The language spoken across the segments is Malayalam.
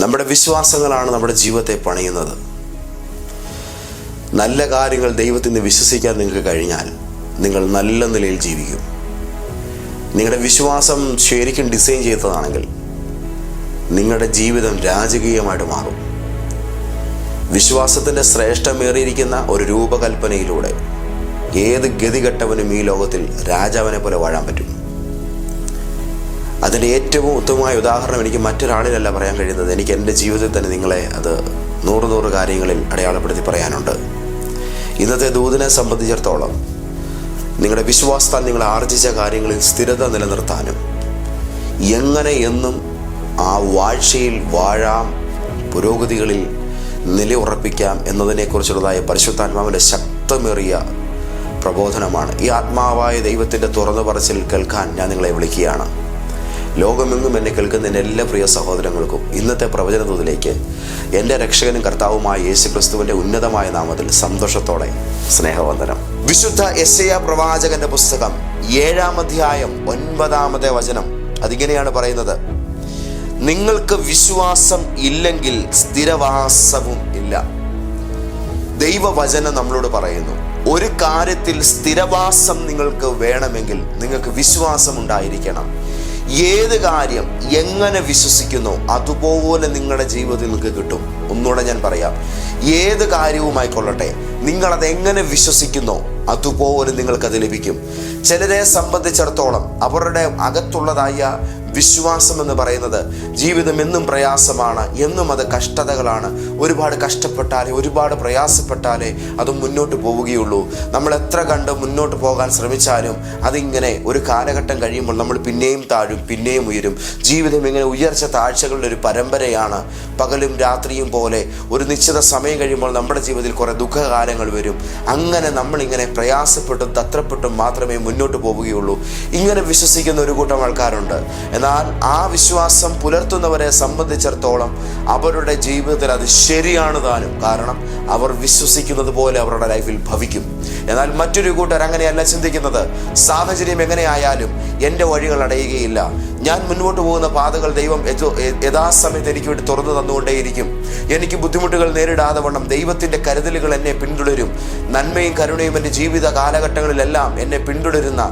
നമ്മുടെ വിശ്വാസങ്ങളാണ് നമ്മുടെ ജീവിതത്തെ പണിയുന്നത്. നല്ല കാര്യങ്ങൾ ദൈവത്തിൽ നിന്ന് വിശ്വസിക്കാൻ നിങ്ങൾക്ക് കഴിഞ്ഞാൽ നിങ്ങൾ നല്ല നിലയിൽ ജീവിക്കും. നിങ്ങളുടെ വിശ്വാസം ശരിക്കും ഡിസൈൻ ചെയ്തതാണെങ്കിൽ നിങ്ങളുടെ ജീവിതം രാജകീയമായിട്ട് മാറും. വിശ്വാസത്തിൻ്റെ ശ്രേഷ്ഠമേറിയിരിക്കുന്ന ഒരു രൂപകൽപ്പനയിലൂടെ ഏത് ഗതികെട്ടവനും ഈ ലോകത്തിൽ രാജാവിനെ പോലെ വാഴാൻ പറ്റും. അതിൻ്റെ ഏറ്റവും ഉത്തമമായ ഉദാഹരണം എനിക്ക് മറ്റൊരാളിലല്ല പറയാൻ കഴിയുന്നത്. എനിക്ക് എൻ്റെ ജീവിതത്തിൽ തന്നെ നിങ്ങളെ അത് 100 കാര്യങ്ങളിൽ അടയാളപ്പെടുത്തി പറയാനുണ്ട്. ഇന്നത്തെ ദൂതനെ സംബന്ധിച്ചിടത്തോളം നിങ്ങളുടെ വിശ്വാസത്താൽ നിങ്ങൾ ആർജിച്ച കാര്യങ്ങളിൽ സ്ഥിരത നിലനിർത്താനും എങ്ങനെ എന്നും ആ വാഴ്ചയിൽ വാഴാം, പുരോഗതികളിൽ നിലയുറപ്പിക്കാം എന്നതിനെക്കുറിച്ചുള്ളതായ പരിശുദ്ധാത്മാവിൻ്റെ ശക്തമേറിയ പ്രബോധനമാണ്. ഈ ആത്മാവായ ദൈവത്തിൻ്റെ തുറന്നു പറച്ചിൽ കേൾക്കാൻ ഞാൻ നിങ്ങളെ വിളിക്കുകയാണ്. ലോകമെങ്ങും എന്നെ കേൾക്കുന്ന എൻ്റെ എല്ലാ പ്രിയ സഹോദരങ്ങൾക്കും ഇന്നത്തെ പ്രവചനത്തിലേക്ക് എൻ്റെ രക്ഷകനും കർത്താവുമായ യേശുക്രിസ്തുവിൻ്റെ ഉന്നതമായ നാമത്തിൽ സന്തോഷത്തോടെ സ്നേഹവന്ദനം. വിശുദ്ധ യെശയ്യാ പ്രവാചകന്റെ പുസ്തകം 7-ാം അധ്യായം 9-ാമത്തെ വചനം അതിങ്ങനെയാണ് പറയുന്നത്: നിങ്ങൾക്ക് വിശ്വാസം ഇല്ലെങ്കിൽ സ്ഥിരവാസവും ഇല്ല. ദൈവവചനം നമ്മളോട് പറയുന്നു, ഒരു കാര്യത്തിൽ സ്ഥിരവാസം നിങ്ങൾക്ക് വേണമെങ്കിൽ നിങ്ങൾക്ക് വിശ്വാസം ഉണ്ടായിരിക്കണം. ഏത് കാര്യം എങ്ങനെ വിശ്വസിക്കുന്നോ അതുപോലെ നിങ്ങളുടെ ജീവിതത്തിൽ നിങ്ങൾക്ക് കിട്ടും. ഒന്നുകൂടെ ഞാൻ പറയാം, ഏത് കാര്യവുമായിക്കൊള്ളട്ടെ, നിങ്ങളതെങ്ങനെ വിശ്വസിക്കുന്നോ അതുപോലെ നിങ്ങൾക്കത് ലഭിക്കും. ചിലരെ സംബന്ധിച്ചിടത്തോളം അവരുടെ അകത്തുള്ളതായ വിശ്വാസം എന്ന് പറയുന്നത് ജീവിതം എന്നും പ്രയാസമാണ്, എന്നും അത് കഷ്ടതകളാണ്. ഒരുപാട് കഷ്ടപ്പെട്ടാലേ, ഒരുപാട് പ്രയാസപ്പെട്ടാലേ അത് മുന്നോട്ട് പോവുകയുള്ളൂ. നമ്മൾ എത്ര കണ്ട് മുന്നോട്ട് പോകാൻ ശ്രമിച്ചാലും അതിങ്ങനെ ഒരു കാലഘട്ടം കഴിയുമ്പോൾ നമ്മൾ പിന്നെയും താഴും, പിന്നെയും ഉയരും. ജീവിതം ഇങ്ങനെ ഉയർച്ച താഴ്ചകളുടെ ഒരു പരമ്പരയാണ്. പകലും രാത്രിയും പോലെ ഒരു നിശ്ചിത സമയം കഴിയുമ്പോൾ നമ്മുടെ ജീവിതത്തിൽ കുറേ ദുഃഖകാലങ്ങൾ വരും. അങ്ങനെ നമ്മളിങ്ങനെ പ്രയാസപ്പെട്ടും തത്രപ്പെട്ടും മാത്രമേ മുന്നോട്ട് പോവുകയുള്ളൂ. ഇങ്ങനെ വിശ്വസിക്കുന്ന ഒരു കൂട്ടം ആൾക്കാരുണ്ട്. എന്നാൽ ആ വിശ്വാസം പുലർത്തുന്നവരെ സംബന്ധിച്ചിടത്തോളം അവരുടെ ജീവിതത്തിൽ അത് ശരിയാണ് താനും. കാരണം അവർ വിശ്വസിക്കുന്നത് പോലെ അവരുടെ ലൈഫിൽ ഭവിക്കും. എന്നാൽ മറ്റൊരു കൂട്ടർ അങ്ങനെയല്ല ചിന്തിക്കുന്നത്. സാഹചര്യം എങ്ങനെയായാലും എൻ്റെ വഴികൾ അടയുകയില്ല, ഞാൻ മുന്നോട്ട് പോകുന്ന പാതകൾ ദൈവം യഥാസമയത്ത് എനിക്ക് വേണ്ടി തുറന്നു തന്നുകൊണ്ടേയിരിക്കും. എനിക്ക് ബുദ്ധിമുട്ടുകൾ നേരിടാതെ വണ്ണം ദൈവത്തിൻ്റെ കരുതലുകൾ എന്നെ പിന്തുടരും. നന്മയും കരുണയും എൻ്റെ ജീവിത കാലഘട്ടങ്ങളിലെല്ലാം എന്നെ പിന്തുടരുന്ന,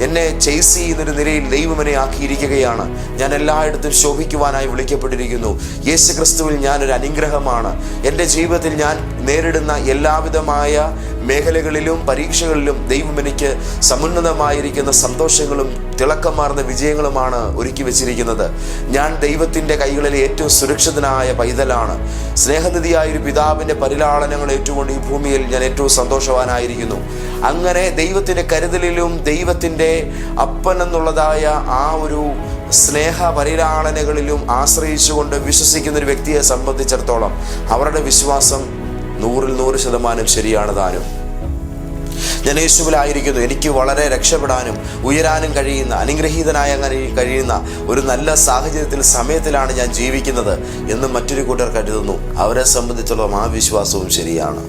എന്നെ ചേസ് ചെയ്യുന്നൊരു നിലയിൽ ദൈവം എന്നെ ആക്കിയിരിക്കുകയാണ്. ഞാൻ എല്ലായിടത്തും ശോഭിക്കുവാനായി വിളിക്കപ്പെട്ടിരിക്കുന്നു. യേശു ക്രിസ്തുവിൽ ഞാനൊരു അനുഗ്രഹമാണ്. എൻ്റെ ജീവിതത്തിൽ ഞാൻ നേരിടുന്ന എല്ലാവിധമായ മേഖലകളിലും പരീക്ഷകളിലും ദൈവം എനിക്ക് സമുന്നതമായിരിക്കുന്ന സന്തോഷങ്ങളും തിളക്കമാർന്ന വിജയങ്ങളുമാണ് ഒരുക്കി വെച്ചിരിക്കുന്നത്. ഞാൻ ദൈവത്തിൻ്റെ കൈകളിൽ ഏറ്റവും സുരക്ഷിതനായ പൈതലാണ്. സ്നേഹനിധിയായൊരു പിതാവിൻ്റെ പരിലാളനങ്ങൾ ഏറ്റുകൊണ്ട് ഈ ഭൂമിയിൽ ഞാൻ ഏറ്റവും സന്തോഷവാനായിരിക്കുന്നു. അങ്ങനെ ദൈവത്തിൻ്റെ കരുതലിലും ദൈവത്തിൻ്റെ അപ്പൻ എന്നുള്ളതായ ആ ഒരു സ്നേഹ പരിലാളനകളിലും ആശ്രയിച്ചുകൊണ്ട് വിശ്വസിക്കുന്ന ഒരു വ്യക്തിയെ സംബന്ധിച്ചിടത്തോളം അവരുടെ വിശ്വാസം 100% ശരിയാണ് താനും. ഞാൻ യേശുവിലായിരിക്കുന്നു, എനിക്ക് വളരെ രക്ഷപ്പെടാനും ഉയരാനും കഴിയുന്ന, അനുഗ്രഹീതനായ കഴിയുന്ന ഒരു നല്ല സാഹചര്യത്തിൽ സമയത്തിലാണ് ഞാൻ ജീവിക്കുന്നത് എന്ന് മറ്റൊരു കൂട്ടർ കരുതുന്നു. അവരെ സംബന്ധിച്ചിടത്തോളം ആ വിശ്വാസവും ശരിയാണ്.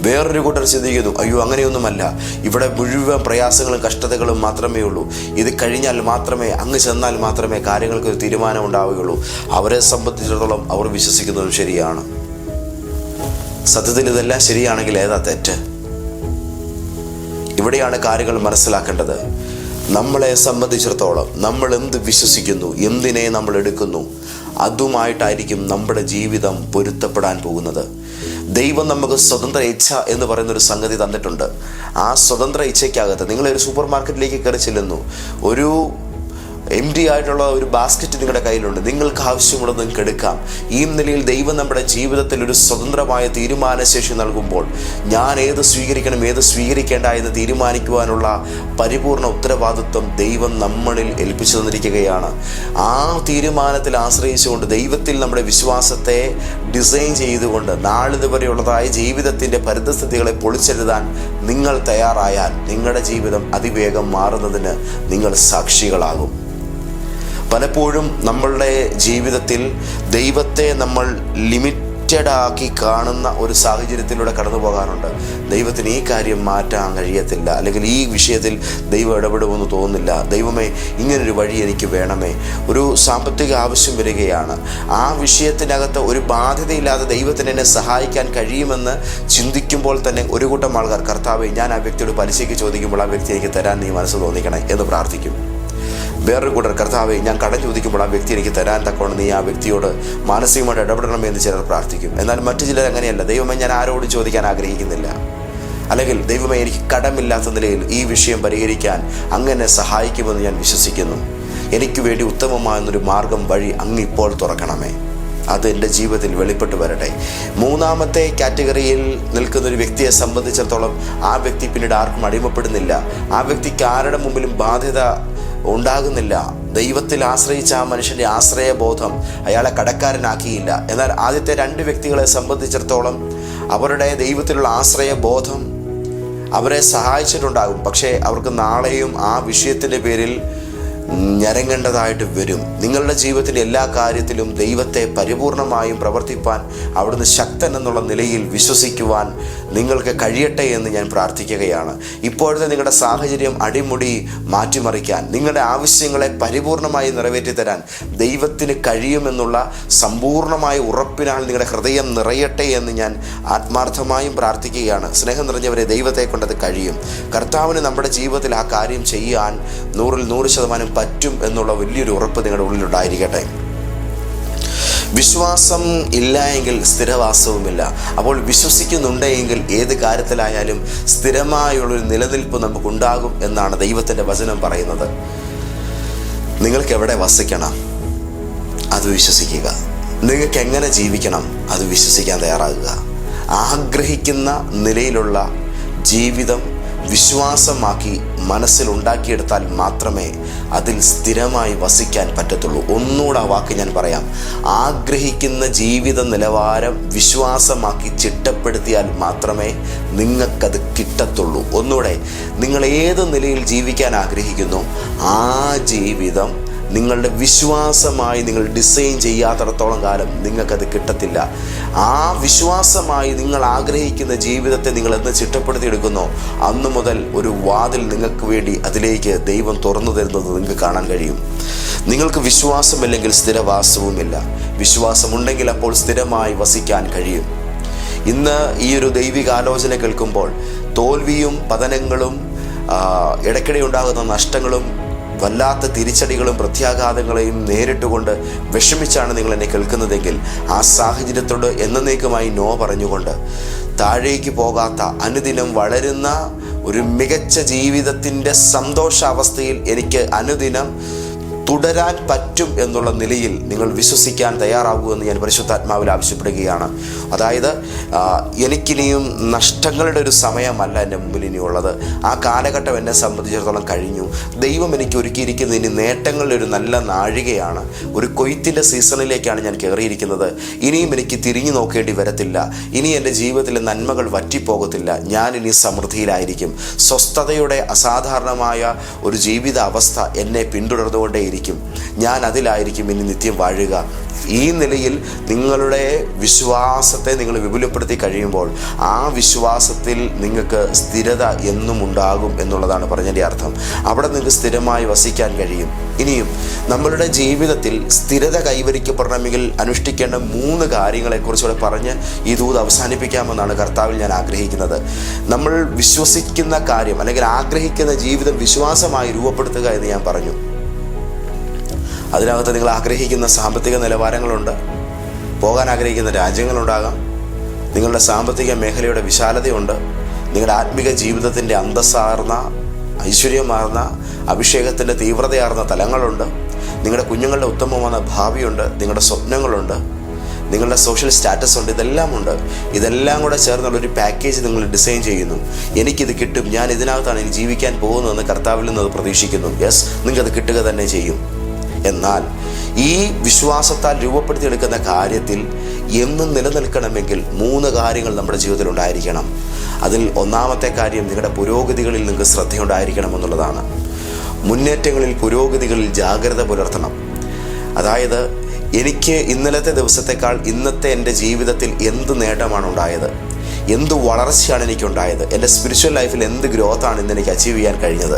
വേറൊരു കൂട്ടർ ചിന്തിക്കുന്നു, അയ്യോ അങ്ങനെയൊന്നുമല്ല, ഇവിടെ മുഴുവൻ പ്രയാസങ്ങളും കഷ്ടതകളും മാത്രമേ ഉള്ളൂ, ഇത് കഴിഞ്ഞാൽ മാത്രമേ, അങ്ങ് ചെന്നാൽ മാത്രമേ കാര്യങ്ങൾക്ക് ഒരു തീരുമാനം ഉണ്ടാവുകയുള്ളൂ. അവരെ സംബന്ധിച്ചിടത്തോളം അവർ വിശ്വസിക്കുന്നതും ശരിയാണ്. സത്യത്തിൽ ഇതെല്ലാം ശരിയാണെങ്കിൽ ഏതാ തെറ്റ്? ഇവിടെയാണ് കാര്യങ്ങൾ മനസ്സിലാക്കേണ്ടത്. നമ്മളെ സംബന്ധിച്ചിടത്തോളം നമ്മൾ എന്ത് വിശ്വസിക്കുന്നു, എന്തിനെ നമ്മൾ എടുക്കുന്നു, അതുമായിട്ടായിരിക്കും നമ്മുടെ ജീവിതം പൊരുത്തപ്പെടാൻ പോകുന്നത്. ദൈവം നമുക്ക് സ്വതന്ത്ര ഇച്ഛ എന്ന് പറയുന്നൊരു സംഗതി തന്നിട്ടുണ്ട്. ആ സ്വതന്ത്ര ഇച്ഛയ്ക്കകത്ത് നിങ്ങളൊരു സൂപ്പർ മാർക്കറ്റിലേക്ക് കയറി ചെല്ലുന്നു, ഒരു എംപ്റ്റി ആയിട്ടുള്ള ഒരു ബാസ്ക്കറ്റ് നിങ്ങളുടെ കയ്യിലുണ്ട്, നിങ്ങൾക്ക് ആവശ്യമുള്ളത് നിങ്ങൾക്ക് എടുക്കാം. ഈ നിലയിൽ ദൈവം നമ്മുടെ ജീവിതത്തിൽ ഒരു സ്വതന്ത്രമായ തീരുമാനശേഷി നൽകുമ്പോൾ ഞാൻ ഏത് സ്വീകരിക്കണം, ഏത് സ്വീകരിക്കേണ്ട എന്ന് തീരുമാനിക്കുവാനുള്ള പരിപൂർണ ഉത്തരവാദിത്വം ദൈവം നമ്മളിൽ ഏൽപ്പിച്ചു തന്നിരിക്കുകയാണ്. ആ തീരുമാനത്തിൽ ആശ്രയിച്ചുകൊണ്ട് ദൈവത്തിൽ നമ്മുടെ വിശ്വാസത്തെ ഡിസൈൻ ചെയ്തുകൊണ്ട് നാളിതുവരെയുള്ളതായ ജീവിതത്തിൻ്റെ പരിതസ്ഥിതികളെ പൊളിച്ചെഴുതാൻ നിങ്ങൾ തയ്യാറായാൽ നിങ്ങളുടെ ജീവിതം അതിവേഗം മാറുന്നതിന് നിങ്ങൾ സാക്ഷികളാകും. പലപ്പോഴും നമ്മളുടെ ജീവിതത്തിൽ ദൈവത്തെ നമ്മൾ ലിമിറ്റ് ലിമിറ്റഡ് കാണുന്ന ഒരു സാഹചര്യത്തിലൂടെ കടന്നു പോകാറുണ്ട്. ദൈവത്തിന് ഈ കാര്യം മാറ്റാൻ കഴിയത്തില്ല, അല്ലെങ്കിൽ ഈ വിഷയത്തിൽ ദൈവം ഇടപെടുമെന്ന് തോന്നുന്നില്ല, ദൈവമേ ഇങ്ങനൊരു വഴി എനിക്ക് വേണമേ, ഒരു സാമ്പത്തിക ആവശ്യം വരികയാണ്, ആ വിഷയത്തിനകത്ത് ഒരു ബാധ്യതയില്ലാതെ ദൈവത്തിന് എന്നെ സഹായിക്കാൻ കഴിയുമെന്ന് ചിന്തിക്കുമ്പോൾ തന്നെ ഒരു കൂട്ടം ആൾക്കാർ, കർത്താവേ ഞാൻ ആ വ്യക്തിയോട് പലിശയ്ക്ക് ചോദിക്കുമ്പോൾ ആ വ്യക്തി എനിക്ക് തരാൻ നീ മനസ്സ് തോന്നിക്കണേ എന്ന് പ്രാർത്ഥിക്കും. വേറൊരു കൂട്ടർ, കർത്താവേ ഞാൻ കടം ചോദിക്കുമ്പോൾ ആ വ്യക്തി എനിക്ക് തരാൻ തക്കോണം നീ ആ വ്യക്തിയോട് മാനസികമായിട്ട് ഇടപെടണമേ എന്ന് ചിലർ പ്രാർത്ഥിക്കും. എന്നാൽ മറ്റു ചിലർ അങ്ങനെയല്ല, ദൈവമേ ഞാൻ ആരോടും ചോദിക്കാൻ ആഗ്രഹിക്കുന്നില്ല, അല്ലെങ്കിൽ ദൈവമേ എനിക്ക് കടമില്ലാത്ത നിലയിൽ ഈ വിഷയം പരിഹരിക്കാൻ അങ്ങനെ സഹായിക്കുമെന്ന് ഞാൻ വിശ്വസിക്കുന്നു, എനിക്ക് വേണ്ടി ഉത്തമമായൊരു മാർഗം വഴി അങ്ങ് ഇപ്പോൾ തുറക്കണമേ, അത് എൻ്റെ ജീവിതത്തിൽ വെളിപ്പെട്ട് വരട്ടെ. മൂന്നാമത്തെ കാറ്റഗറിയിൽ നിൽക്കുന്നൊരു വ്യക്തിയെ സംബന്ധിച്ചിടത്തോളം ആ വ്യക്തി പിന്നീട് ആർക്കും അടിമപ്പെടുന്നില്ല, ആ വ്യക്തിക്ക് ആരുടെ മുമ്പിലും ബാധ്യത ഉണ്ടാകുന്നില്ല. ദൈവത്തിൽ ആശ്രയിച്ച ആ മനുഷ്യൻ്റെ ആശ്രയബോധം അയാളെ കടക്കാരനാക്കിയില്ല. എന്നാൽ ആദ്യത്തെ രണ്ട് വ്യക്തികളെ സംബന്ധിച്ചിടത്തോളം അവരുടെ ദൈവത്തിലുള്ള ആശ്രയബോധം അവരെ സഹായിച്ചിട്ടുണ്ടാകും. പക്ഷേ അവർക്ക് നാളെയും ആ വിഷയത്തിൻ്റെ പേരിൽ ഞരങ്ങേണ്ടതായിട്ട് വരും. നിങ്ങളുടെ ജീവിതത്തിൻ്റെ എല്ലാ കാര്യത്തിലും ദൈവത്തെ പരിപൂർണമായും പ്രവർത്തിപ്പാൻ അവിടുന്ന് ശക്തൻ എന്നുള്ള നിലയിൽ വിശ്വസിക്കുവാൻ നിങ്ങൾക്ക് കഴിയട്ടെ എന്ന് ഞാൻ പ്രാർത്ഥിക്കുകയാണ്. ഇപ്പോഴത്തെ നിങ്ങളുടെ സാഹചര്യം അടിമുടി മാറ്റിമറിക്കാൻ, നിങ്ങളുടെ ആവശ്യങ്ങളെ പരിപൂർണമായി നിറവേറ്റി തരാൻ ദൈവത്തിന് കഴിയുമെന്നുള്ള സമ്പൂർണമായ ഉറപ്പിനാൽ നിങ്ങളുടെ ഹൃദയം നിറയട്ടെ എന്ന് ഞാൻ ആത്മാർത്ഥമായും പ്രാർത്ഥിക്കുകയാണ്. സ്നേഹം നിറഞ്ഞവരെ, ദൈവത്തെ കൊണ്ടത് കഴിയും. കർത്താവിന് നമ്മുടെ ജീവിതത്തിൽ ആ കാര്യം ചെയ്യാൻ 100% പറ്റും എന്നുള്ള വലിയൊരു ഉറപ്പ് നിങ്ങളുടെ ഉള്ളിലുണ്ടായിരിക്കട്ടെ. വിശ്വാസം ഇല്ല എങ്കിൽ സ്ഥിരവാസവുമില്ല. അപ്പോൾ വിശ്വസിക്കുന്നുണ്ടെങ്കിൽ ഏത് കാര്യത്തിലായാലും സ്ഥിരമായുള്ളൊരു നിലനിൽപ്പ് നമുക്കുണ്ടാകും എന്നാണ് ദൈവത്തിൻ്റെ വചനം പറയുന്നത്. നിങ്ങൾക്ക് എവിടെ വസിക്കണം അത് വിശ്വസിക്കുക, നിങ്ങൾക്ക് എങ്ങനെ ജീവിക്കണം അത് വിശ്വസിക്കാൻ തയ്യാറാകുക. ആഗ്രഹിക്കുന്ന നിലയിലുള്ള ജീവിതം വിശ്വാസമാക്കി മനസ്സിലുണ്ടാക്കിയെടുത്താൽ മാത്രമേ അതിൽ സ്ഥിരമായി വസിക്കാൻ പറ്റത്തുള്ളൂ. ഒന്നുകൂടെ ആ വാക്ക് ഞാൻ പറയാം. ആഗ്രഹിക്കുന്ന ജീവിത നിലവാരം വിശ്വാസമാക്കി ചിട്ടപ്പെടുത്തിയാൽ മാത്രമേ നിങ്ങൾക്കത് കിട്ടത്തുള്ളൂ. ഒന്നുകൂടെ, നിങ്ങൾ ഏത് നിലയിൽ ജീവിക്കാൻ ആഗ്രഹിക്കുന്നു ആ ജീവിതം നിങ്ങളുടെ വിശ്വാസമായി നിങ്ങൾ ഡിസൈൻ ചെയ്യാത്തിടത്തോളം കാലം നിങ്ങൾക്കത് കിട്ടത്തില്ല. ആ വിശ്വാസമായി നിങ്ങൾ ആഗ്രഹിക്കുന്ന ജീവിതത്തെ നിങ്ങൾ എന്ന് ചിട്ടപ്പെടുത്തിയെടുക്കുന്നോ അന്നു മുതൽ ഒരു വാതിൽ നിങ്ങൾക്ക് വേണ്ടി അതിലേക്ക് ദൈവം തുറന്നു തരുന്നത് നിങ്ങൾക്ക് കാണാൻ കഴിയും. നിങ്ങൾക്ക് വിശ്വാസമില്ലെങ്കിൽ സ്ഥിരവാസവുമില്ല. വിശ്വാസമുണ്ടെങ്കിൽ അപ്പോൾ സ്ഥിരമായി വസിക്കാൻ കഴിയും. ഇന്ന് ഈ ഒരു ദൈവികാലോചന കേൾക്കുമ്പോൾ തോൽവിയും പതനങ്ങളും ഇടയ്ക്കിടെ ഉണ്ടാകുന്ന നഷ്ടങ്ങളും വല്ലാത്ത തിരിച്ചടികളും പ്രത്യാഘാതങ്ങളെയും നേരിട്ടുകൊണ്ട് വിഷമിച്ചാണ് നിങ്ങൾ എന്നെ കേൾക്കുന്നതെങ്കിൽ ആ സാഹചര്യത്തോട് എന്നേക്കുമായി നോ പറഞ്ഞുകൊണ്ട് താഴേക്ക് പോകാത്ത അനുദിനം വളരുന്ന ഒരു മികച്ച ജീവിതത്തിൻ്റെ സന്തോഷാവസ്ഥയിൽ എനിക്ക് അനുദിനം തുടരാൻ പറ്റും എന്നുള്ള നിലയിൽ നിങ്ങൾ വിശ്വസിക്കാൻ തയ്യാറാകുമെന്ന് ഞാൻ പരിശുദ്ധാത്മാവിൽ ആവശ്യപ്പെടുകയാണ്. അതായത് എനിക്കിനിയും നഷ്ടങ്ങളുടെ ഒരു സമയമല്ല എൻ്റെ മുമ്പിൽ ഇനിയുള്ളത്. ആ കാലഘട്ടം എന്നെ സംബന്ധിച്ചിടത്തോളം കഴിഞ്ഞു. ദൈവം എനിക്ക് ഒരുക്കിയിരിക്കുന്ന ഇനി നേട്ടങ്ങളുടെ ഒരു നല്ല നാഴികയാണ്. ഒരു കൊയ്ത്തിൻ്റെ സീസണിലേക്കാണ് ഞാൻ കയറിയിരിക്കുന്നത്. ഇനിയും എനിക്ക് തിരിഞ്ഞു നോക്കേണ്ടി വരത്തില്ല. ഇനി എൻ്റെ ജീവിതത്തിലെ നന്മകൾ വറ്റിപ്പോകത്തില്ല. ഞാനിനി സമൃദ്ധിയിലായിരിക്കും. സ്വസ്ഥതയുടെ അസാധാരണമായ ഒരു ജീവിത അവസ്ഥ എന്നെ പിന്തുടർന്നുകൊണ്ടേയിരിക്കും. ഞാൻ അതിലായിരിക്കും ഇനി നിത്യം വാഴുക. ഈ നിലയിൽ നിങ്ങളുടെ വിശ്വാസത്തെ നിങ്ങൾ വിപുലപ്പെടുത്തി കഴിയുമ്പോൾ ആ വിശ്വാസത്തിൽ നിങ്ങൾക്ക് സ്ഥിരത എന്നും ഉണ്ടാകും എന്നുള്ളതാണ് പറഞ്ഞതിൻ്റെ അർത്ഥം. അവിടെ നിങ്ങൾക്ക് സ്ഥിരമായി വസിക്കാൻ കഴിയും. ഇനിയും നമ്മളുടെ ജീവിതത്തിൽ സ്ഥിരത കൈവരിക്കപ്പെടണമെങ്കിൽ അനുഷ്ഠിക്കേണ്ട 3 കാര്യങ്ങളെക്കുറിച്ചുകൂടെ പറഞ്ഞ് ഈ ദൂത് അവസാനിപ്പിക്കാമെന്നാണ് കർത്താവിൽ ഞാൻ ആഗ്രഹിക്കുന്നത്. നമ്മൾ വിശ്വസിക്കുന്ന കാര്യം അല്ലെങ്കിൽ ആഗ്രഹിക്കുന്ന ജീവിതം വിശ്വാസമായി രൂപപ്പെടുത്തുക എന്ന് ഞാൻ പറഞ്ഞു. അതിനകത്ത് നിങ്ങൾ ആഗ്രഹിക്കുന്ന സാമ്പത്തിക നിലവാരങ്ങളുണ്ട്, പോകാൻ ആഗ്രഹിക്കുന്ന രാജ്യങ്ങളുണ്ടാകാം, നിങ്ങളുടെ സാമ്പത്തിക മേഖലയുടെ വിശാലതയുണ്ട്, നിങ്ങളുടെ ആത്മിക ജീവിതത്തിൻ്റെ അന്തസ്സാർന്ന ഐശ്വര്യമാർന്ന അഭിഷേകത്തിൻ്റെ തീവ്രതയാർന്ന തലങ്ങളുണ്ട്, നിങ്ങളുടെ കുഞ്ഞുങ്ങളുടെ ഉത്തമമായ ഭാവിയുണ്ട്, നിങ്ങളുടെ സ്വപ്നങ്ങളുണ്ട്, നിങ്ങളുടെ സോഷ്യൽ സ്റ്റാറ്റസ് ഉണ്ട്. ഇതെല്ലാം ഉണ്ട്. ഇതെല്ലാം കൂടെ ചേർന്നുള്ളൊരു പാക്കേജ് നിങ്ങൾ ഡിസൈൻ ചെയ്യുന്നു. എനിക്കിത് കിട്ടും, ഞാൻ ഇതിനകത്താണ് ഇനി ജീവിക്കാൻ പോകുന്നതെന്ന് കർത്താവിൽ നിന്ന് അത് പ്രതീക്ഷിക്കുന്നു. യെസ്, നിങ്ങൾക്കത് കിട്ടുക തന്നെ ചെയ്യും. എന്നാൽ ഈ വിശ്വാസത്താൽ രൂപപ്പെടുത്തിയെടുക്കുന്ന കാര്യത്തിൽ എന്നും നിലനിൽക്കണമെങ്കിൽ 3 കാര്യങ്ങൾ നമ്മുടെ ജീവിതത്തിൽ ഉണ്ടായിരിക്കണം. അതിൽ ഒന്നാമത്തെ കാര്യം നിങ്ങളുടെ പുരോഗതികളിൽ നിങ്ങൾക്ക് ശ്രദ്ധയുണ്ടായിരിക്കണം എന്നുള്ളതാണ്. മുന്നേറ്റങ്ങളിൽ, പുരോഗതികളിൽ ജാഗ്രത പുലർത്തണം. അതായത് എനിക്ക് ഇന്നലത്തെ ദിവസത്തേക്കാൾ ഇന്നത്തെ എൻ്റെ ജീവിതത്തിൽ എന്ത് നേട്ടമാണ് ഉണ്ടായത്, എന്ത് വളർച്ചയാണ് എനിക്കുണ്ടായത്, എൻ്റെ സ്പിരിച്വൽ ലൈഫിൽ എന്ത് ഗ്രോത്താണ് ഇന്ന് എനിക്ക് അച്ചീവ് ചെയ്യാൻ കഴിഞ്ഞത്,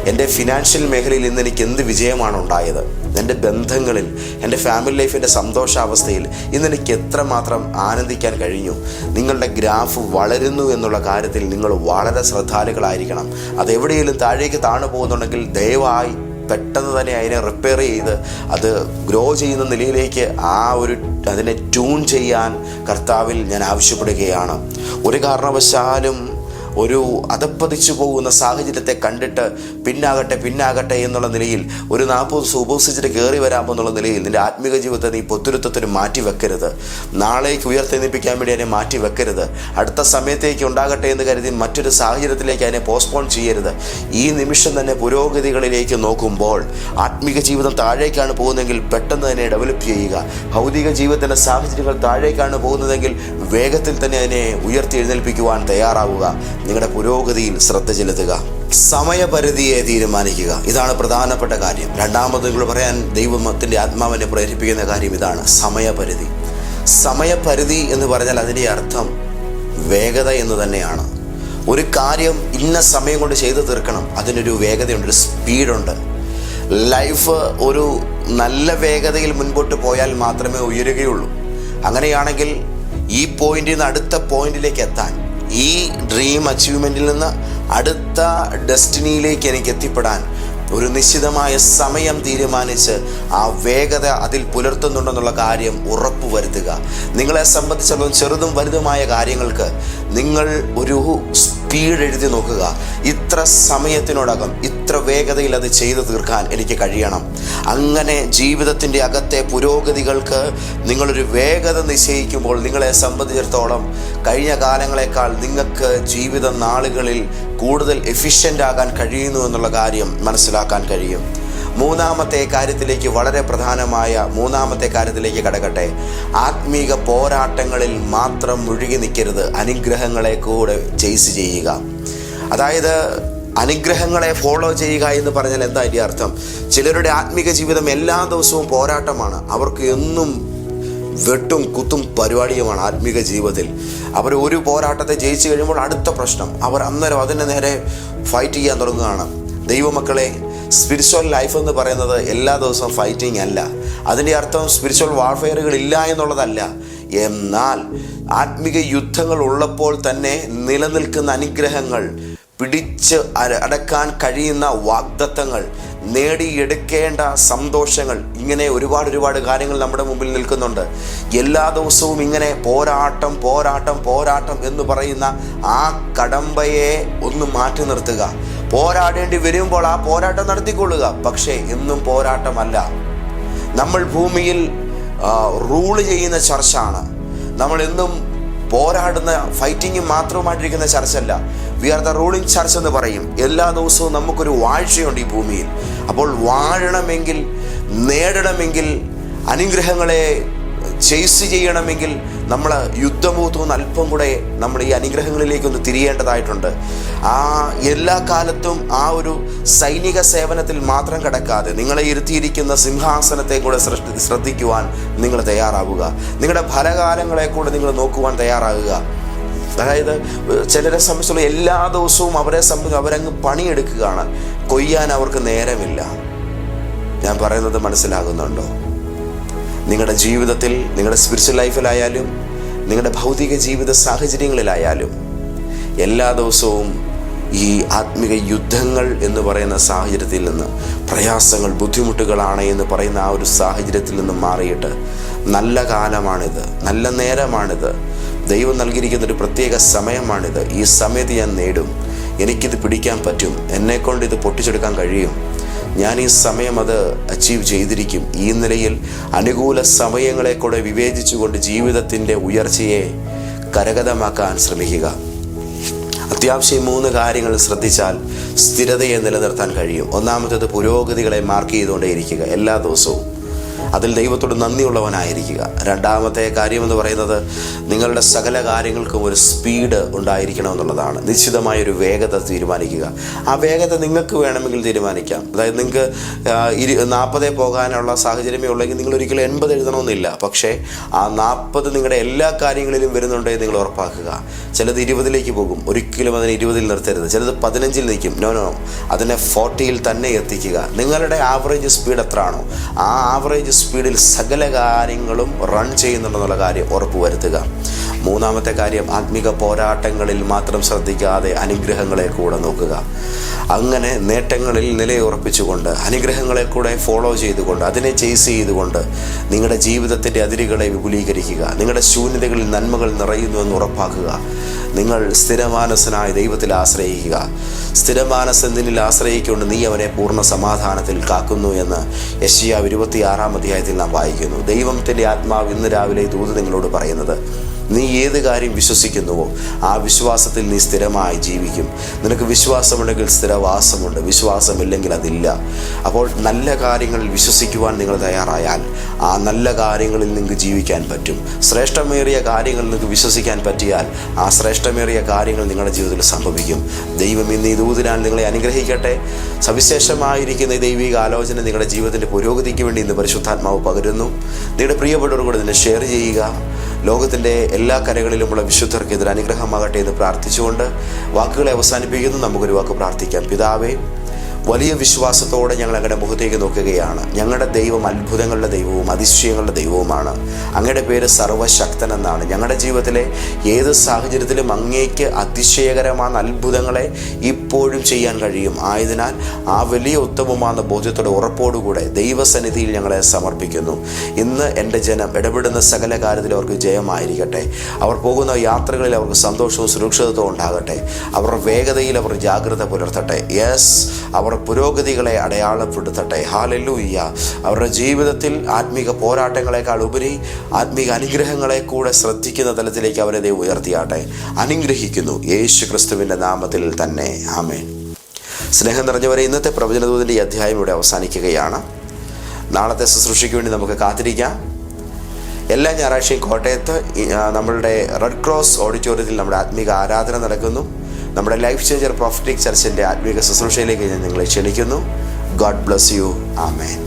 എൻ്റെ ഫിനാൻഷ്യൽ മേഖലയിൽ ഇന്ന് എനിക്ക് എന്ത് വിജയമാണ് ഉണ്ടായത്, എൻ്റെ ബന്ധങ്ങളിൽ, എൻ്റെ ഫാമിലി ലൈഫിൻ്റെ സന്തോഷാവസ്ഥയിൽ ഇന്ന് എനിക്ക് എത്രമാത്രം ആനന്ദിക്കാൻ കഴിഞ്ഞു. നിങ്ങളുടെ ഗ്രാഫ് വളരുന്നു എന്നുള്ള കാര്യത്തിൽ നിങ്ങൾ വളരെ ശ്രദ്ധാലുക്കളായിരിക്കണം. അതെവിടെയെങ്കിലും താഴേക്ക് താണു പോകുന്നുണ്ടെങ്കിൽ ദയവായി പെട്ടെന്ന് തന്നെ അതിനെ റിപ്പയർ ചെയ്ത് അത് ഗ്രോ ചെയ്യുന്ന നിലയിലേക്ക് അതിനെ ട്യൂൺ ചെയ്യാൻ കർത്താവിൽ ഞാൻ ആവശ്യപ്പെടുകയാണ്. ഒരു കാരണവശാലും ഒരു അധപ്പതിച്ചു പോകുന്ന സാഹചര്യത്തെ കണ്ടിട്ട് പിന്നാകട്ടെ എന്നുള്ള നിലയിൽ ഒരു 40 ദിവസം ഉപവസിച്ചിട്ട് കയറി വരാമെന്നുള്ള നിലയിൽ നിൻ്റെ ആത്മീക ജീവിതത്തെ നീ പൊത്തുരുത്തത്തിന് മാറ്റി വെക്കരുത്. നാളേക്ക് ഉയർത്തെന്നിപ്പിക്കാൻ വേണ്ടി അതിനെ മാറ്റി വെക്കരുത്. അടുത്ത സമയത്തേക്ക് ഉണ്ടാകട്ടെ എന്ന് കരുതി മറ്റൊരു സാഹചര്യത്തിലേക്ക് അതിനെ പോസ്റ്റ്പോൺ ചെയ്യരുത്. ഈ നിമിഷം തന്നെ പുരോഗതികളിലേക്ക് നോക്കുമ്പോൾ ആത്മീക ജീവിതം താഴേക്കാണ് പോകുന്നതെങ്കിൽ പെട്ടെന്ന് തന്നെ ഡെവലപ്പ് ചെയ്യുക. ഭൗതിക ജീവിതത്തിൻ്റെ സാഹചര്യങ്ങൾ താഴേക്കാണ് പോകുന്നതെങ്കിൽ വേഗത്തിൽ തന്നെ അതിനെ ഉയർത്തി എഴുന്നേൽപ്പിക്കുവാൻ തയ്യാറാവുക. നിങ്ങളുടെ പുരോഗതിയിൽ ശ്രദ്ധ ചെലുത്തുക. സമയപരിധിയെ തീരുമാനിക്കുക. ഇതാണ് പ്രധാനപ്പെട്ട കാര്യം. രണ്ടാമത് നിങ്ങൾ പറയാൻ ദൈവത്തിൻ്റെ ആത്മാവിനെ പ്രേരിപ്പിക്കുന്ന കാര്യം ഇതാണ്, സമയപരിധി. സമയപരിധി എന്ന് പറഞ്ഞാൽ അതിൻ്റെ അർത്ഥം വേഗത എന്ന് തന്നെയാണ്. ഒരു കാര്യം ഇന്ന സമയം കൊണ്ട് ചെയ്തു തീർക്കണം, അതിനൊരു വേഗതയുണ്ട്, ഒരു സ്പീഡുണ്ട്. ലൈഫ് ഒരു നല്ല വേഗതയിൽ മുൻപോട്ട് പോയാൽ മാത്രമേ ഉയരുകയുള്ളൂ. അങ്ങനെയാണെങ്കിൽ ഈ പോയിന്റിൽ നിന്ന് അടുത്ത പോയിന്റിലേക്ക് എത്താൻ, ഈ ഡ്രീം അച്ചീവ്മെൻറ്റിൽ നിന്ന് അടുത്ത ഡെസ്റ്റിനിയിലേക്ക് എനിക്ക് എത്തിപ്പെടാൻ ഒരു നിശ്ചിതമായ സമയം തീരുമാനിച്ച് ആ വേഗത അതിൽ പുലർത്തുന്നുണ്ടെന്നുള്ള കാര്യം ഉറപ്പുവരുത്തുക. നിങ്ങളെ സംബന്ധിച്ചിടത്തോളം ചെറുതും വലുതുമായ കാര്യങ്ങൾക്ക് നിങ്ങൾ ഒരു സ്പീഡ് എഴുതി നോക്കുക. ഇത്ര സമയത്തിനോടകം ഇത്ര വേഗതയിൽ അത് ചെയ്തു തീർക്കാൻ എനിക്ക് കഴിയണം. അങ്ങനെ ജീവിതത്തിൻ്റെ അകത്തെ പുരോഗതികൾക്ക് നിങ്ങളൊരു വേഗത നിശ്ചയിക്കുമ്പോൾ നിങ്ങളെ സംബന്ധിച്ചിടത്തോളം കഴിഞ്ഞ കാലങ്ങളെക്കാൾ നിങ്ങൾക്ക് ജീവിത നാളുകളിൽ കൂടുതൽ എഫിഷ്യൻ്റ് ആകാൻ കഴിയുന്നു എന്നുള്ള കാര്യം മനസ്സിലാക്കാൻ കഴിയും. മൂന്നാമത്തെ കാര്യത്തിലേക്ക്, വളരെ പ്രധാനമായ മൂന്നാമത്തെ കാര്യത്തിലേക്ക് കടക്കട്ടെ. ആത്മീക പോരാട്ടങ്ങളിൽ മാത്രം മുഴുകി നിൽക്കരുത്, അനുഗ്രഹങ്ങളെ കൂടെ ചേസ് ചെയ്യുക. അതായത് അനുഗ്രഹങ്ങളെ ഫോളോ ചെയ്യുക എന്ന് പറഞ്ഞാൽ എന്താ അതിൻ്റെ അർത്ഥം? ചിലരുടെ ആത്മീക ജീവിതം എല്ലാ ദിവസവും പോരാട്ടമാണ്. അവർക്ക് എന്നും വെട്ടും കുത്തും പരിപാടിയുമാണ് ആത്മീക ജീവിതത്തിൽ. അവർ ഒരു പോരാട്ടത്തെ ജയിച്ചു കഴിയുമ്പോൾ അടുത്ത പ്രശ്നം, അവർ അന്നേരം അതിൻ്റെ നേരെ ഫൈറ്റ് ചെയ്യാൻ തുടങ്ങുകയാണ്. ദൈവമക്കളെ, സ്പിരിച്വൽ ലൈഫ് എന്ന് പറയുന്നത് എല്ലാ ദിവസവും ഫൈറ്റിംഗ് അല്ല. അതിൻ്റെ അർത്ഥം സ്പിരിച്വൽ വാർഫെയറുകൾ ഇല്ല എന്നുള്ളതല്ല. എന്നാൽ ആത്മീക യുദ്ധങ്ങൾ ഉള്ളപ്പോൾ തന്നെ നിലനിൽക്കുന്ന അനുഗ്രഹങ്ങൾ, പിടിച്ച് അടക്കാൻ കഴിയുന്ന വാഗ്ദത്തങ്ങൾ, നേടിയെടുക്കേണ്ട സന്തോഷങ്ങൾ, ഇങ്ങനെ ഒരുപാട് കാര്യങ്ങൾ നമ്മുടെ മുമ്പിൽ നിൽക്കുന്നുണ്ട്. എല്ലാ ദിവസവും ഇങ്ങനെ പോരാട്ടം എന്ന് പറയുന്ന ആ കടമ്പയെ ഒന്ന് മാറ്റി നിർത്തുക. പോരാടേണ്ടി വരുമ്പോൾ ആ പോരാട്ടം നടത്തിക്കൊള്ളുക. പക്ഷേ എന്നും പോരാട്ടമല്ല. നമ്മൾ ഭൂമിയിൽ റൂള് ചെയ്യുന്ന ചർച്ചാണ്. നമ്മൾ എന്നും പോരാടുന്ന ഫൈറ്റിങ് മാത്രമായിട്ടിരിക്കുന്ന ചർച്ചല്ല. We are the ruling church എന്ന് പറയും. എല്ലാ ദിവസവും നമുക്കൊരു വാഴ്ചയുണ്ട് ഈ ഭൂമിയിൽ. അപ്പോൾ വാഴണമെങ്കിൽ, നേടണമെങ്കിൽ, അനുഗ്രഹങ്ങളെ ചേസ് ചെയ്യണമെങ്കിൽ നമ്മൾ യുദ്ധമുഖത്തുനിന്ന് അല്പം കൂടെ നമ്മൾ ഈ അനുഗ്രഹങ്ങളിലേക്കൊന്ന് തിരിയേണ്ടതായിട്ടുണ്ട്. എല്ലാ കാലത്തും ആ ഒരു സൈനിക സേവനത്തിൽ മാത്രം കിടക്കാതെ നിങ്ങളെ ഇരുത്തിയിരിക്കുന്ന സിംഹാസനത്തെ കൂടെ ശ്രദ്ധിക്കുവാൻ നിങ്ങൾ തയ്യാറാവുക. നിങ്ങളുടെ ഫലകാലങ്ങളെ കൂടെ നിങ്ങൾ നോക്കുവാൻ തയ്യാറാകുക. അതായത് ചിലരെ സംബന്ധിച്ചുള്ള എല്ലാ ദിവസവും അവരങ്ങ് പണിയെടുക്കുകയാണ്. കൊയ്യാൻ അവർക്ക് നേരമില്ല. ഞാൻ പറയുന്നത് മനസ്സിലാകുന്നുണ്ടോ? നിങ്ങളുടെ ജീവിതത്തിൽ, നിങ്ങളുടെ സ്പിരിച്വൽ ലൈഫിലായാലും നിങ്ങളുടെ ഭൗതിക ജീവിത സാഹചര്യങ്ങളിലായാലും എല്ലാ ദിവസവും ഈ ആത്മിക യുദ്ധങ്ങൾ എന്ന് പറയുന്ന സാഹചര്യത്തിൽ നിന്ന്, പ്രയാസങ്ങൾ, ബുദ്ധിമുട്ടുകളാണ് എന്ന് പറയുന്ന ആ ഒരു സാഹചര്യത്തിൽ നിന്നും മാറിയിട്ട് നല്ല കാലമാണിത്, നല്ല നേരമാണിത്, ദൈവം നൽകിയിരിക്കുന്നൊരു പ്രത്യേക സമയമാണിത്, ഈ സമയത്ത് ഞാൻ നേടും, എനിക്കിത് പിടിക്കാൻ പറ്റും, എന്നെക്കൊണ്ട് ഇത് പൊട്ടിച്ചെടുക്കാൻ കഴിയും, ഞാൻ ഈ സമയം അത് അച്ചീവ് ചെയ്തിരിക്കും. ഈ നിലയിൽ അനുകൂല സമയങ്ങളെ കൂടെ വിവേചിച്ചുകൊണ്ട് ജീവിതത്തിൻ്റെ ഉയർച്ചയെ കരഗതമാക്കാൻ ശ്രമിക്കുക. അത്യാവശ്യം 3 കാര്യങ്ങൾ ശ്രദ്ധിച്ചാൽ സ്ഥിരതയെ നിലനിർത്താൻ കഴിയും. ഒന്നാമത്തേത്, പുരോഗതികളെ മാർക്ക് ചെയ്തുകൊണ്ടേയിരിക്കുക എല്ലാ ദിവസവും. അതിൽ ദൈവത്തോട് നന്ദിയുള്ളവനായിരിക്കുക. രണ്ടാമത്തെ കാര്യമെന്ന് പറയുന്നത് നിങ്ങളുടെ സകല കാര്യങ്ങൾക്കും ഒരു സ്പീഡ് ഉണ്ടായിരിക്കണമെന്നുള്ളതാണ്. നിശ്ചിതമായൊരു വേഗത തീരുമാനിക്കുക. ആ വേഗത നിങ്ങൾക്ക് വേണമെങ്കിൽ തീരുമാനിക്കാം. അതായത് നിങ്ങൾക്ക് 40 പോകാനുള്ള സാഹചര്യമേ ഉള്ളെങ്കിൽ നിങ്ങൾ ഒരിക്കലും 80 എഴുതണമെന്നില്ല. പക്ഷേ ആ 40 നിങ്ങളുടെ എല്ലാ കാര്യങ്ങളിലും വരുന്നുണ്ടെങ്കിൽ നിങ്ങൾ ഉറപ്പാക്കുക. ചിലത് 20ലേക്ക് പോകും, ഒരിക്കലും അതിനെ 20 നിർത്തരുത്. ചിലത് 15 നിൽക്കും. നോ, അതിനെ 40 തന്നെ എത്തിക്കുക. നിങ്ങളുടെ ആവറേജ് സ്പീഡ് എത്രയാണോ ആ ആവറേജ് സ്പീഡിൽ സകല കാര്യങ്ങളും റൺ ചെയ്യുന്നുണ്ടെന്നുള്ള കാര്യം ഉറപ്പുവരുത്തുക. മൂന്നാമത്തെ കാര്യം, ആത്മീക പോരാട്ടങ്ങളിൽ മാത്രം ശ്രദ്ധിക്കാതെ അനുഗ്രഹങ്ങളെ കൂടെ നോക്കുക. അങ്ങനെ നേട്ടങ്ങളിൽ നിലയുറപ്പിച്ചുകൊണ്ട് അനുഗ്രഹങ്ങളെ കൂടെ ഫോളോ ചെയ്തുകൊണ്ട് അതിനെ ചേസ് ചെയ്തുകൊണ്ട് നിങ്ങളുടെ ജീവിതത്തിൻ്റെ അതിരുകളെ വിപുലീകരിക്കുക. നിങ്ങളുടെ ശൂന്യതകളിൽ നന്മകൾ നിറയുന്നുവെന്ന് ഉറപ്പാക്കുക. നിങ്ങൾ സ്ഥിരമാനസനായ ദൈവത്തിൽ ആശ്രയിക്കുക. സ്ഥിരമാനസനിൽ ആശ്രയിക്കൊണ്ട് നീ അവനെ പൂർണ്ണ സമാധാനത്തിൽ കാക്കുന്നു എന്ന് യെശയ്യാവ് 26-ാം അധ്യായത്തിൽ നാം വായിക്കുന്നു. ദൈവത്തിൻ്റെ ആത്മാവ് ഇന്ന് രാവിലെ ദൂത് നിങ്ങളോട് പറയുന്നത്, നീ ഏത് കാര്യം വിശ്വസിക്കുന്നുവോ ആ വിശ്വാസത്തിൽ നീ സ്ഥിരമായി ജീവിക്കും. നിനക്ക് വിശ്വാസമുണ്ടെങ്കിൽ സ്ഥിരവാസമുണ്ട്, വിശ്വാസമില്ലെങ്കിൽ അതില്ല. അപ്പോൾ നല്ല കാര്യങ്ങളിൽ വിശ്വസിക്കുവാൻ നിങ്ങൾ തയ്യാറായാൽ ആ നല്ല കാര്യങ്ങളിൽ നിങ്ങൾക്ക് ജീവിക്കാൻ പറ്റും. ശ്രേഷ്ഠമേറിയ കാര്യങ്ങളിൽ നിങ്ങൾക്ക് വിശ്വസിക്കാൻ പറ്റിയാൽ ആ ശ്രേഷ്ഠമേറിയ കാര്യങ്ങൾ നിങ്ങളുടെ ജീവിതത്തിൽ സംഭവിക്കും. ദൈവം ഇന്ന് ഈ ദൂതിനാൽ നിങ്ങളെ അനുഗ്രഹിക്കട്ടെ. സവിശേഷമായിരിക്കുന്ന ഈ ദൈവിക ആലോചന നിങ്ങളുടെ ജീവിതത്തിൻ്റെ പുരോഗതിക്ക് വേണ്ടി ഇന്ന് പരിശുദ്ധാത്മാവ് പകരുന്നു. നിങ്ങളുടെ പ്രിയപ്പെട്ടവർ കൂടെ ഇതിനെ ഷെയർ ചെയ്യുക. ലോകത്തിൻ്റെ എല്ലാ കരകളിലുമുള്ള വിശുദ്ധർക്ക് ഇതിന് അനുഗ്രഹമാകട്ടെ എന്ന് പ്രാർത്ഥിച്ചുകൊണ്ട് വാക്കുകളെ അവസാനിപ്പിക്കുന്നു. നമുക്കൊരു വാക്ക് പ്രാർത്ഥിക്കാം. പിതാവേ, വലിയ വിശ്വാസത്തോടെ ഞങ്ങൾ അങ്ങയുടെ മുഖത്തേക്ക് നോക്കുകയാണ്. ഞങ്ങളുടെ ദൈവം അത്ഭുതങ്ങളുടെ ദൈവവും അതിശയങ്ങളുടെ ദൈവവുമാണ്. അങ്ങയുടെ പേര് സർവശക്തൻ എന്നാണ്. ഞങ്ങളുടെ ജീവിതത്തിലെ ഏത് സാഹചര്യത്തിലും അങ്ങേക്ക് അതിശയകരമായ അത്ഭുതങ്ങളെ ഇപ്പോഴും ചെയ്യാൻ കഴിയും. ആയതിനാൽ ആ വലിയ ഉത്തമമായ ബോധ്യത്തോടെ ഉറപ്പോടുകൂടെ ദൈവസന്നിധിയിൽ ഞങ്ങളെ സമർപ്പിക്കുന്നു. ഇന്ന് എൻ്റെ ജനം ഇടപെടുന്ന സകല കാര്യത്തിൽ അവർക്ക് ജയമായിരിക്കട്ടെ. അവർ പോകുന്ന യാത്രകളിൽ അവർക്ക് സന്തോഷവും സുരക്ഷിതത്വവും ഉണ്ടാകട്ടെ. അവരുടെ വേഗതയിൽ അവർ ജാഗ്രത പുലർത്തട്ടെ. യെസ്, അവർ പുരോഗതികളെ അടയാളപ്പെടുത്തട്ടെ. ഹല്ലേലൂയ. അവരുടെ ജീവിതത്തിൽ ആത്മീക പോരാട്ടങ്ങളെക്കാൾ ഉപരി ആത്മീക അനുഗ്രഹങ്ങളെ കൂടെ ശ്രദ്ധിക്കുന്ന തലത്തിലേക്ക് അവരെ ദൈവം ഉയർത്തിയാട്ടെ. അനുഗ്രഹിക്കുന്നു യേശു ക്രിസ്തുവിൻ്റെ നാമത്തിൽ തന്നെ. ആമേൻ. സ്നേഹം നിറഞ്ഞവരെ, ഇന്നത്തെ പ്രവചനദൂതിൻ്റെ ഈ അധ്യായം ഇവിടെ അവസാനിക്കുകയാണ്. നാളത്തെ ശുശ്രൂഷയ്ക്ക് വേണ്ടി നമുക്ക് കാത്തിരിക്കാം. എല്ലാ ഞായറാഴ്ചയും കോട്ടയത്ത് നമ്മളുടെ റെഡ് ക്രോസ് ഓഡിറ്റോറിയത്തിൽ നമ്മുടെ ആത്മീക ആരാധന നടക്കുന്നു. നമ്മുടെ ലൈഫ് ചേഞ്ചർ പ്രൊഫറ്റിക് ചർച്ചിൻ്റെ ആത്മീക ശുശ്രൂഷയിലേക്ക് ഞാൻ നിങ്ങളെ ക്ഷണിക്കുന്നു. God bless you. ആമേൻ.